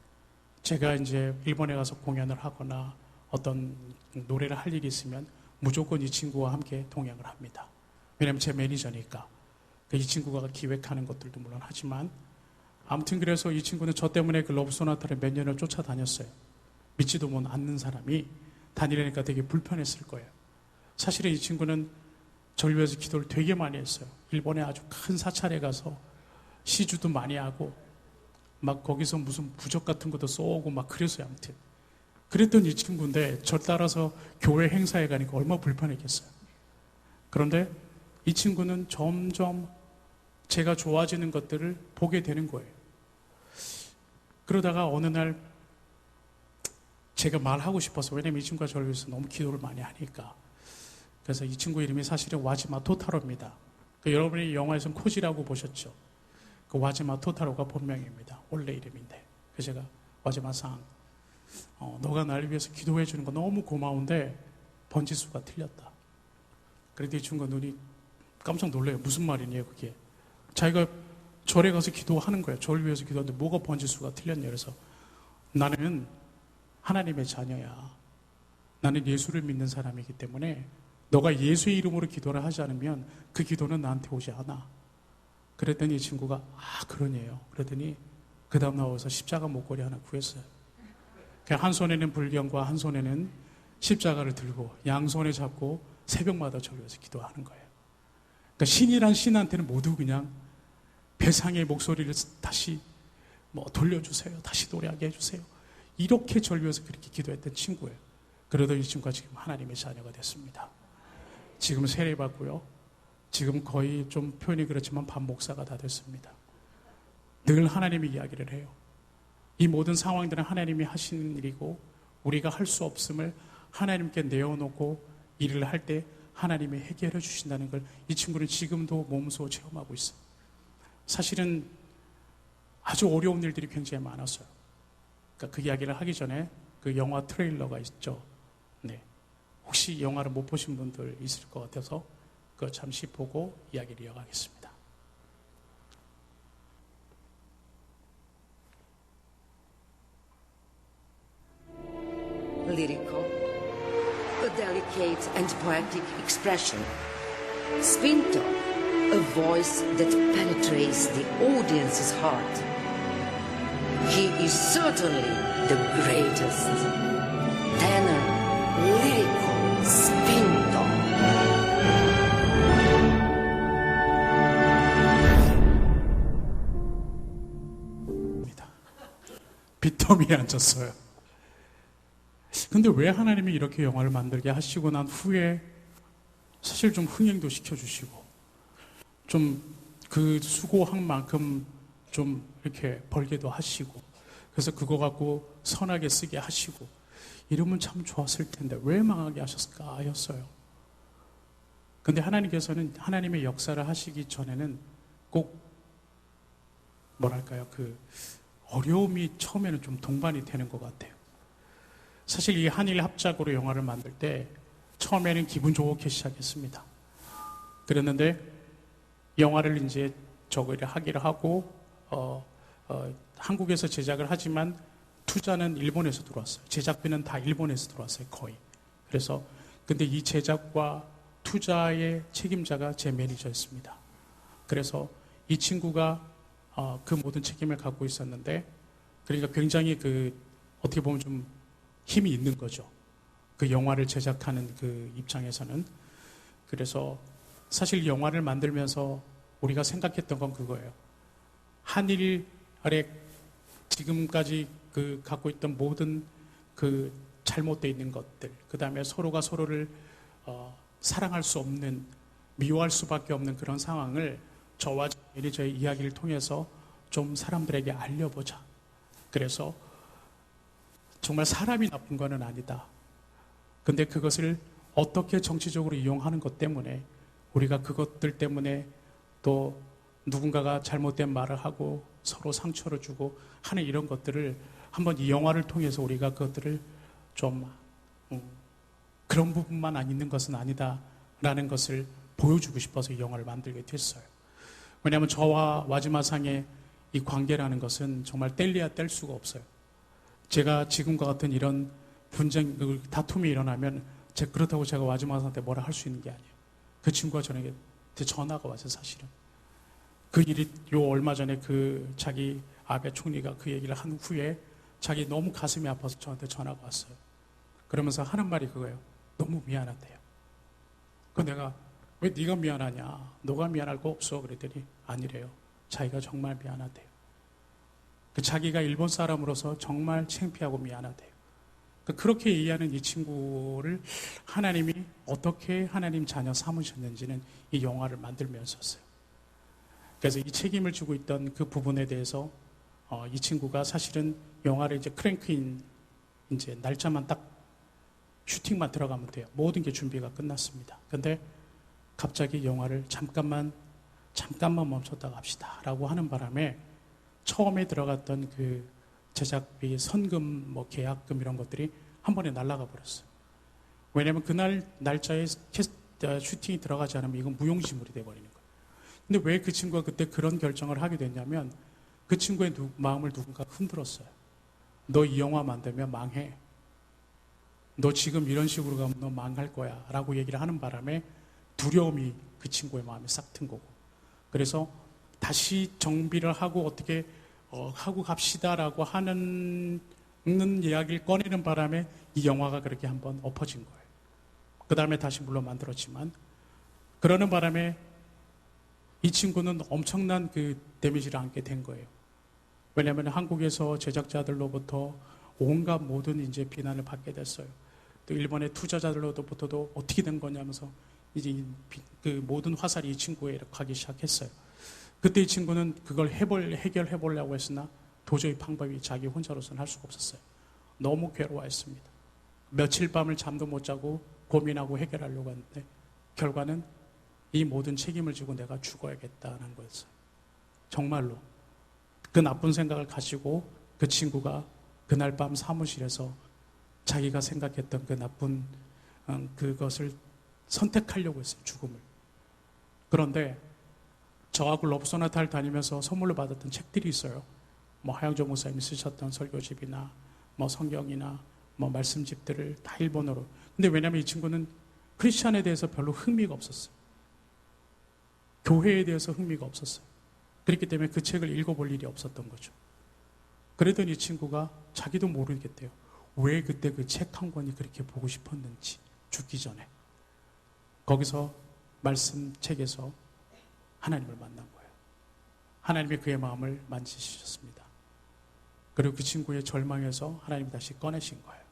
제가 이제 일본에 가서 공연을 하거나 어떤 노래를 할 일이 있으면 무조건 이 친구와 함께 동행을 합니다. 왜냐하면 제 매니저니까. 이 친구가 기획하는 것들도 물론 하지만, 아무튼 그래서 이 친구는 저 때문에 그 러브 소나타를 몇 년을 쫓아다녔어요. 믿지도 못 않는 사람이 다니려니까 되게 불편했을 거예요. 사실은 이 친구는 저를 위해서 기도를 되게 많이 했어요. 일본에 아주 큰 사찰에 가서 시주도 많이 하고 막 거기서 무슨 부적 같은 것도 쏘고 막 그랬어요. 아무튼 그랬던 이 친구인데 저 따라서 교회 행사에 가니까 얼마나 불편했겠어요. 그런데 이 친구는 점점 제가 좋아지는 것들을 보게 되는 거예요. 그러다가 어느 날 제가 말하고 싶어서, 왜냐면 이 친구가 저를 위해서 너무 기도를 많이 하니까. 그래서 이 친구 이름이 사실은 와지마 토타로입니다. 여러분이 영화에서 코지라고 보셨죠? 그 와지마 토타로가 본명입니다. 원래 이름인데. 그래서 제가 와지마상, 너가 날 위해서 기도해 주는 거 너무 고마운데 번지수가 틀렸다. 그런데 이 친구가 눈이 깜짝 놀래요. 무슨 말이냐 그게. 자기가 절에 가서 기도하는 거예요. 저를 위해서 기도하는데 뭐가 번지수가 틀렸냐. 그래서 나는 하나님의 자녀야. 나는 예수를 믿는 사람이기 때문에 너가 예수의 이름으로 기도를 하지 않으면 그 기도는 나한테 오지 않아. 그랬더니 이 친구가 그러네요. 그랬더니 그 다음 나와서 십자가 목걸이 하나 구했어요. 한 손에는 불경과 한 손에는 십자가를 들고 양손에 잡고 새벽마다 저를 위해서 기도하는 거예요. 그러니까 신이란 신한테는 모두 그냥 배상의 목소리를 다시 돌려주세요. 다시 노래하게 해주세요. 이렇게 저를 위해서 그렇게 기도했던 친구예요. 그러다 이 친구가 지금 하나님의 자녀가 됐습니다. 지금 세례받고요. 지금 거의 좀 표현이 그렇지만 반목사가 다 됐습니다. 늘 하나님의 이야기를 해요. 이 모든 상황들은 하나님이 하시는 일이고 우리가 할 수 없음을 하나님께 내어놓고 일을 할 때 하나님이 해결해 주신다는 걸 이 친구는 지금도 몸소 체험하고 있어요. 사실은 아주 어려운 일들이 굉장히 많았어요. 그러니까 그 이야기를 하기 전에 그 영화 트레일러가 있죠. 네. 혹시 영화를 못 보신 분들 있을 것 같아서 그거 잠시 보고 이야기를 이어가겠습니다. lyrical, a delicate and poetic expression. Spinto, a voice that penetrates the audience's heart. He is certainly the greatest. Tenor, lyrical, Spinto. 빚더미에 앉았어요. 근데 왜 하나님이 이렇게 영화를 만들게 하시고 난 후에 사실 좀 흥행도 시켜주시고 좀 그 수고한 만큼 좀 이렇게 벌게도 하시고 그래서 그거 갖고 선하게 쓰게 하시고 이러면 참 좋았을 텐데 왜 망하게 하셨을까 하였어요. 근데 하나님께서는 하나님의 역사를 하시기 전에는 꼭 뭐랄까요, 그 어려움이 처음에는 좀 동반이 되는 것 같아요. 사실 이 한일 합작으로 영화를 만들 때 처음에는 기분 좋게 시작했습니다. 그랬는데 영화를 이제 저거를 하기를 하고 한국에서 제작을 하지만 투자는 일본에서 들어왔어요. 제작비는 다 일본에서 들어왔어요, 거의. 그래서 근데 이 제작과 투자의 책임자가 제 매니저였습니다. 그래서 이 친구가 그 모든 책임을 갖고 있었는데, 그러니까 굉장히 그 어떻게 보면 좀 힘이 있는 거죠. 그 영화를 제작하는 그 입장에서는. 그래서 사실 영화를 만들면서 우리가 생각했던 건 그거예요. 한일 아래 지금까지 그 갖고 있던 모든 그 잘못되어 있는 것들, 그 다음에 서로가 서로를 사랑할 수 없는, 미워할 수밖에 없는 그런 상황을 저와 매니저의 이야기를 통해서 좀 사람들에게 알려보자. 그래서 정말 사람이 나쁜 거는 아니다. 근데 그것을 어떻게 정치적으로 이용하는 것 때문에 우리가 그것들 때문에 또 누군가가 잘못된 말을 하고 서로 상처를 주고 하는 이런 것들을 한번 이 영화를 통해서 우리가 그것들을 좀 그런 부분만 안 있는 것은 아니다라는 것을 보여주고 싶어서 이 영화를 만들게 됐어요. 왜냐하면 저와 와즈마상의 이 관계라는 것은 정말 뗄래야 뗄 수가 없어요. 제가 지금과 같은 이런 분쟁, 다툼이 일어나면 그렇다고 제가 와즈마상한테 뭐라 할 수 있는 게 아니에요. 그 친구가 저에게 전화가 왔어요, 사실은. 그 일이 얼마 전에 그 자기 아베 총리가 그 얘기를 한 후에 자기 너무 가슴이 아파서 저한테 전화가 왔어요. 그러면서 하는 말이 그거예요. 너무 미안하대요. 그 내가 왜 네가 미안하냐? 너가 미안할 거 없어. 그랬더니 아니래요. 자기가 정말 미안하대요. 그 자기가 일본 사람으로서 정말 창피하고 미안하대요. 그렇게 얘기하는 이 친구를 하나님이 어떻게 하나님 자녀 삼으셨는지는 이 영화를 만들면서였어요. 그래서 이 책임을 지고 있던 그 부분에 대해서 이 친구가 사실은 영화를 이제 크랭크인 이제 날짜만 딱 슈팅만 들어가면 돼요. 모든 게 준비가 끝났습니다. 근데 갑자기 영화를 잠깐만 멈췄다가 합시다 라고 하는 바람에 처음에 들어갔던 그 제작비, 선금, 뭐 계약금 이런 것들이 한 번에 날아가 버렸어요. 왜냐하면 그날 날짜에 슈팅이 들어가지 않으면 이건 무용지물이 돼버리는 거예요. 근데 왜 그 친구가 그때 그런 결정을 하게 됐냐면 그 친구의 마음을 누군가 흔들었어요. 너 이 영화 만들면 망해. 너 지금 이런 식으로 가면 너 망할 거야 라고 얘기를 하는 바람에 두려움이 그 친구의 마음에 싹 튼 거고, 그래서 다시 정비를 하고 어떻게 하고 갑시다라고 하는 이야기를 꺼내는 바람에 이 영화가 그렇게 한번 엎어진 거예요. 그 다음에 다시 물론 만들었지만, 그러는 바람에 이 친구는 엄청난 그 데미지를 안게 된 거예요. 왜냐하면 한국에서 제작자들로부터 온갖 모든 이제 비난을 받게 됐어요. 또 일본의 투자자들로부터도 어떻게 된 거냐면서 이제 그 모든 화살이 이 친구에 가기 시작했어요. 그때 이 친구는 그걸 해결해 보려고 했으나 도저히 방법이 자기 혼자로서는 할 수가 없었어요. 너무 괴로워했습니다. 며칠 밤을 잠도 못 자고 고민하고 해결하려고 했는데 결과는 이 모든 책임을 지고 내가 죽어야겠다는 거였어요. 정말로 그 나쁜 생각을 가지고 그 친구가 그날 밤 사무실에서 자기가 생각했던 그 나쁜 그것을 선택하려고 했어요. 죽음을. 그런데 저하고 러브소나타를 다니면서 선물로 받았던 책들이 있어요. 뭐 하영조 목사님이 쓰셨던 설교집이나 뭐 성경이나 뭐 말씀집들을 다 일본어로. 근데 왜냐하면 이 친구는 크리스찬에 대해서 별로 흥미가 없었어요. 교회에 대해서 흥미가 없었어요. 그렇기 때문에 그 책을 읽어볼 일이 없었던 거죠. 그러더니 이 친구가 자기도 모르겠대요. 왜 그때 그 책 한 권이 그렇게 보고 싶었는지, 죽기 전에. 거기서 말씀책에서 하나님을 만난 거예요. 하나님이 그의 마음을 만지셨습니다. 그리고 그 친구의 절망에서 하나님이 다시 꺼내신 거예요.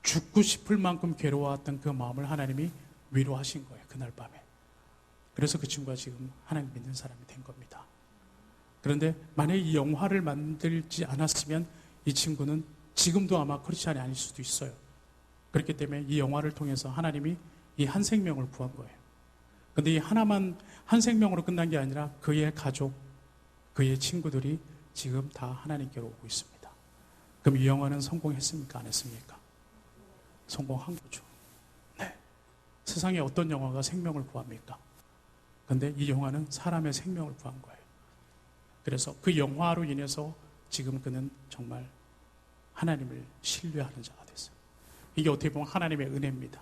죽고 싶을 만큼 괴로워했던 그 마음을 하나님이 위로하신 거예요. 그날 밤에. 그래서 그 친구가 지금 하나님 믿는 사람이 된 겁니다. 그런데 만약에 이 영화를 만들지 않았으면 이 친구는 지금도 아마 크리스찬이 아닐 수도 있어요. 그렇기 때문에 이 영화를 통해서 하나님이 이 한 생명을 구한 거예요. 그런데 이 하나만 한 생명으로 끝난 게 아니라 그의 가족, 그의 친구들이 지금 다 하나님께로 오고 있습니다. 그럼 이 영화는 성공했습니까? 안 했습니까? 성공한 거죠. 네. 세상에 어떤 영화가 생명을 구합니까? 그런데 이 영화는 사람의 생명을 구한 거예요. 그래서 그 영화로 인해서 지금 그는 정말 하나님을 신뢰하는 자가 됐어요. 이게 어떻게 보면 하나님의 은혜입니다.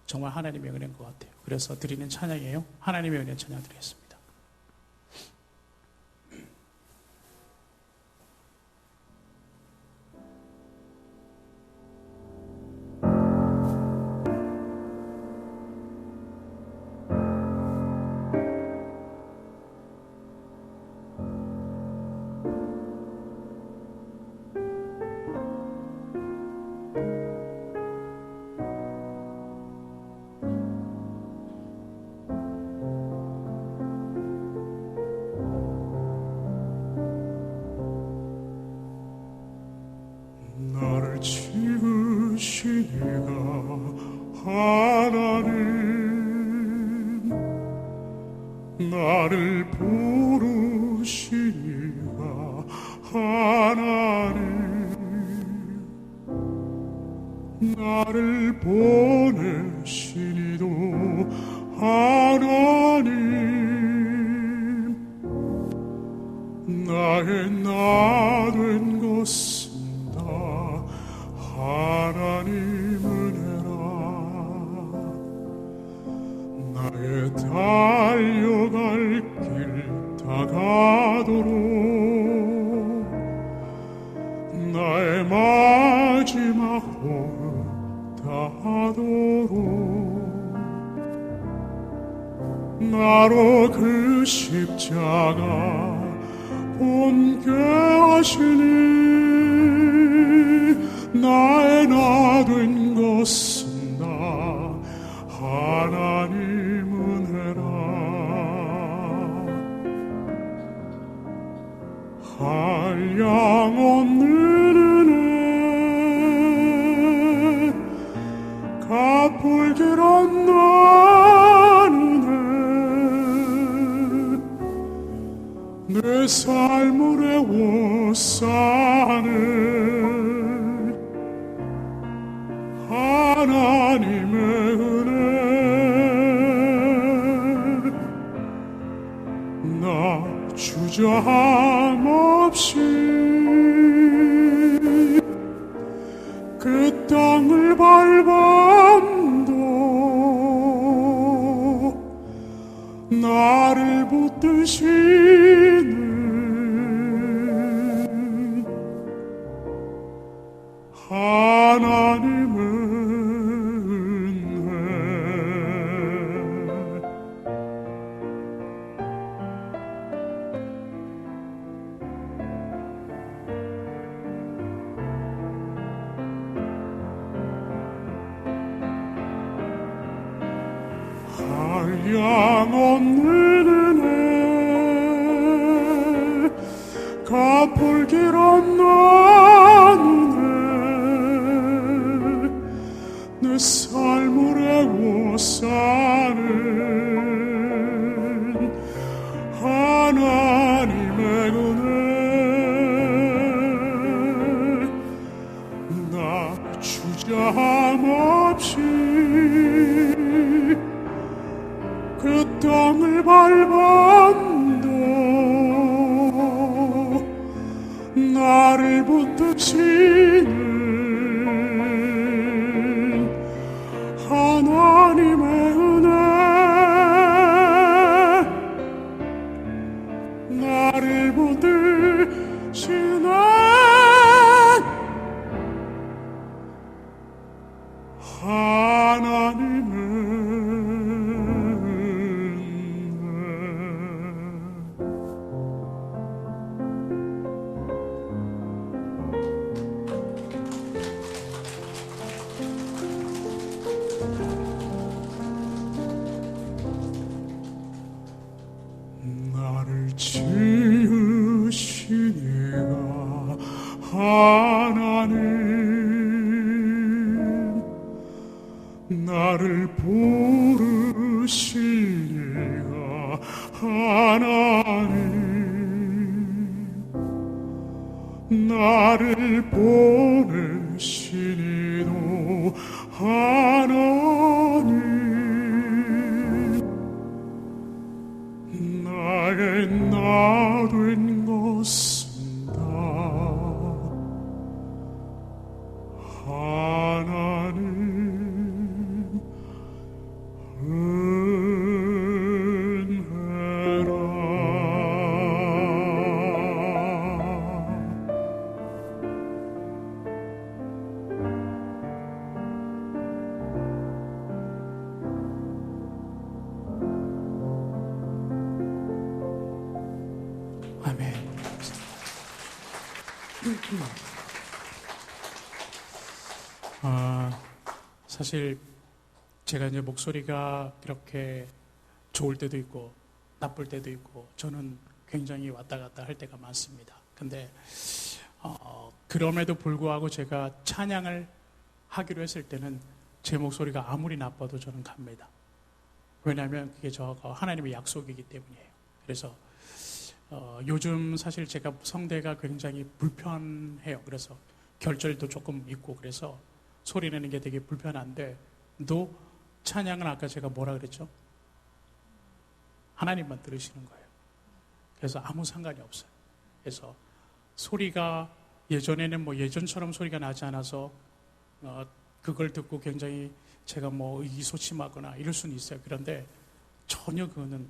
정말 하나님의 은혜인 것 같아요. 그래서 드리는 찬양이에요. 하나님의 은혜 찬양 드리겠습니다. 나를 지으시니가 하나님, 나를 부르시니가 하나님, 나를 보내시니도 하나님, 나의 나 된 것은 하나님 은혜라. 나의 달려갈 길 다가도록, 나의 마지막 호흡 다하도록, 나로 그 십자가 본게 하시니, 나의 나 된 것은 나 하나님 은혜라. 한량없는 은혜, 갚을 길 없는 은혜, 내 삶을 애워싸네 하나님의 은혜. 나 주저함 없이 그 땅을 밟아도 나를 붙드시는 하나님의 한량없는 은혜, 갚을 길 없는 은혜, 내 삶을 애워싸는 하나님의 은혜. 나 주저함 없이 그 땅을 밟아도 나를 붙드시 나를 지으신 이가 하나님, 나를 부르신 이가 하나님, 나를 보내신 이도 하나님, 나의 나 된 것은 다 하나님 은혜라. 아멘. 사실 제가 이제 목소리가 이렇게 좋을 때도 있고 나쁠 때도 있고 저는 굉장히 왔다 갔다 할 때가 많습니다. 근데 그럼에도 불구하고 제가 찬양을 하기로 했을 때는 제 목소리가 아무리 나빠도 저는 갑니다. 왜냐하면 그게 저가 하나님의 약속이기 때문이에요. 그래서 요즘 사실 제가 성대가 굉장히 불편해요. 그래서 결절도 조금 있고 그래서 소리 내는 게 되게 불편한데 또 찬양은 아까 제가 뭐라 그랬죠? 하나님만 들으시는 거예요. 그래서 아무 상관이 없어요. 그래서 소리가 예전에는 뭐 예전처럼 소리가 나지 않아서 그걸 듣고 굉장히 제가 뭐 의기소침하거나 이럴 수는 있어요. 그런데 전혀 그거는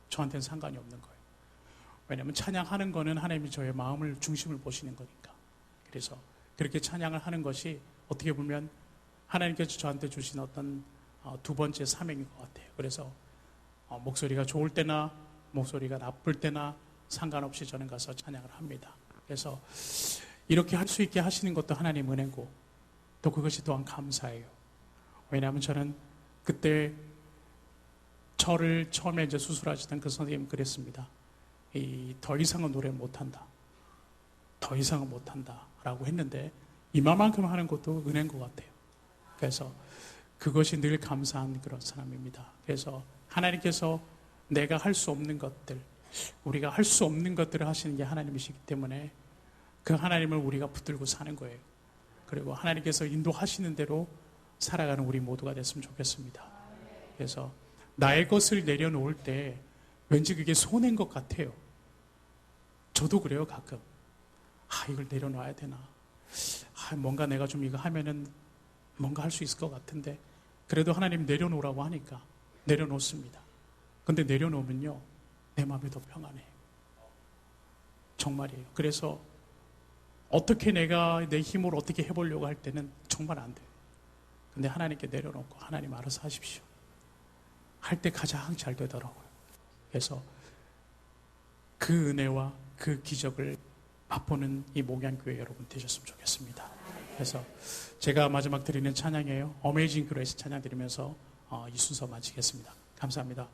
저한테는 상관이 없는 거예요. 왜냐하면 찬양하는 거는 하나님이 저의 마음을 중심을 보시는 거니까. 그래서 그렇게 찬양을 하는 것이 어떻게 보면 하나님께서 저한테 주신 어떤 두 번째 사명인 것 같아요. 그래서 목소리가 좋을 때나 목소리가 나쁠 때나 상관없이 저는 가서 찬양을 합니다. 그래서 이렇게 할 수 있게 하시는 것도 하나님 은혜고 또 그것이 또한 감사해요. 왜냐하면 저는 그때 저를 처음에 이제 수술하시던 그 선생님 그랬습니다. 더 이상은 노래 못한다. 더 이상은 못한다. 라고 했는데 이만큼 하는 것도 은혜인 것 같아요. 그래서 그것이 늘 감사한 그런 사람입니다. 그래서 하나님께서 내가 할 수 없는 것들, 우리가 할 수 없는 것들을 하시는 게 하나님이시기 때문에 그 하나님을 우리가 붙들고 사는 거예요. 그리고 하나님께서 인도하시는 대로 살아가는 우리 모두가 됐으면 좋겠습니다. 그래서 나의 것을 내려놓을 때 왠지 그게 손해인 것 같아요. 저도 그래요, 가끔. 이걸 내려놔야 되나. 뭔가 내가 좀 이거 하면은 뭔가 할 수 있을 것 같은데 그래도 하나님 내려놓으라고 하니까 내려놓습니다. 근데 내려놓으면요 내 마음이 더 평안해요. 정말이에요. 그래서 어떻게 내가 내 힘으로 어떻게 해보려고 할 때는 정말 안 돼요. 근데 하나님께 내려놓고 하나님 알아서 하십시오. 할 때 가장 잘 되더라고요. 그래서 그 은혜와 그 기적을 맛보는 이 목양교회 여러분 되셨으면 좋겠습니다. 그래서 제가 마지막 드리는 찬양이에요. 어메이징 그레이스 찬양 드리면서 이 순서 마치겠습니다. 감사합니다.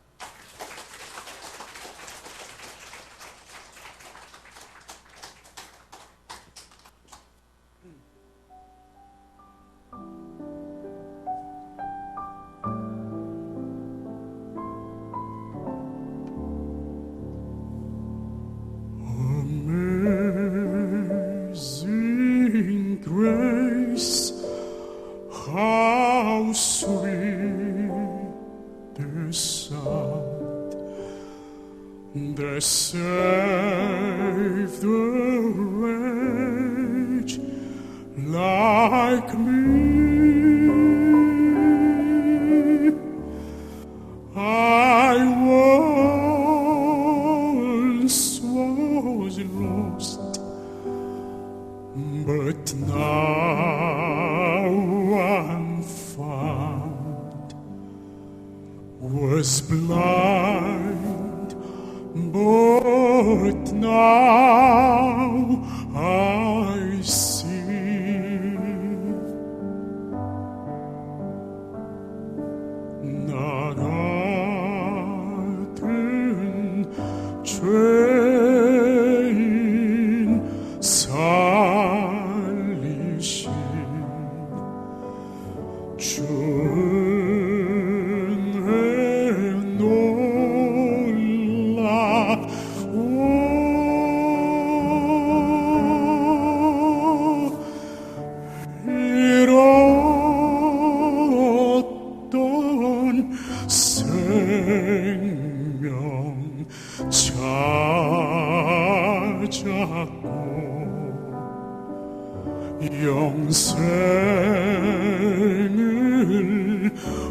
Amazing grace, how sweet the sound that saved a wretch like me. I once was lost, but now I'm found. was blind, but now I see. 나 같은 죄인 살리신 주 은혜 놀라워. 잃었던 생명 찾았고 영생을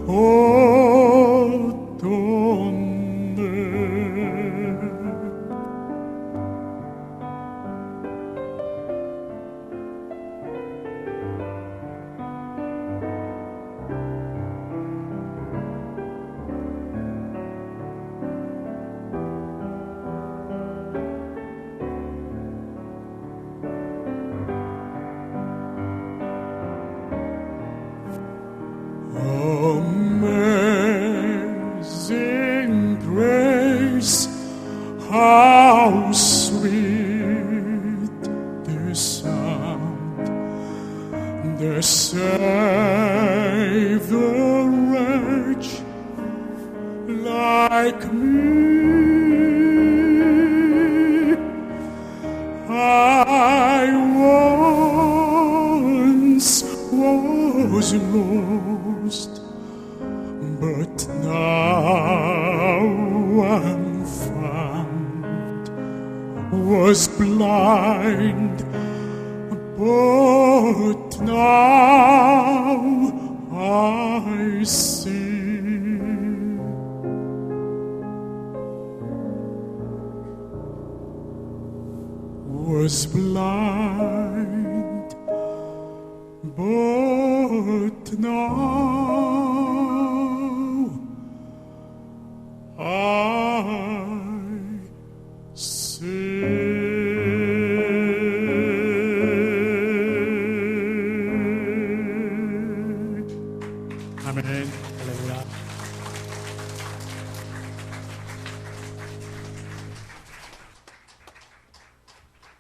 얻었네. Amazing grace, how sweet the sound that saved a wretch like me. I once was lost, but now I'm found. Was blind, but now I see. Was blind, but now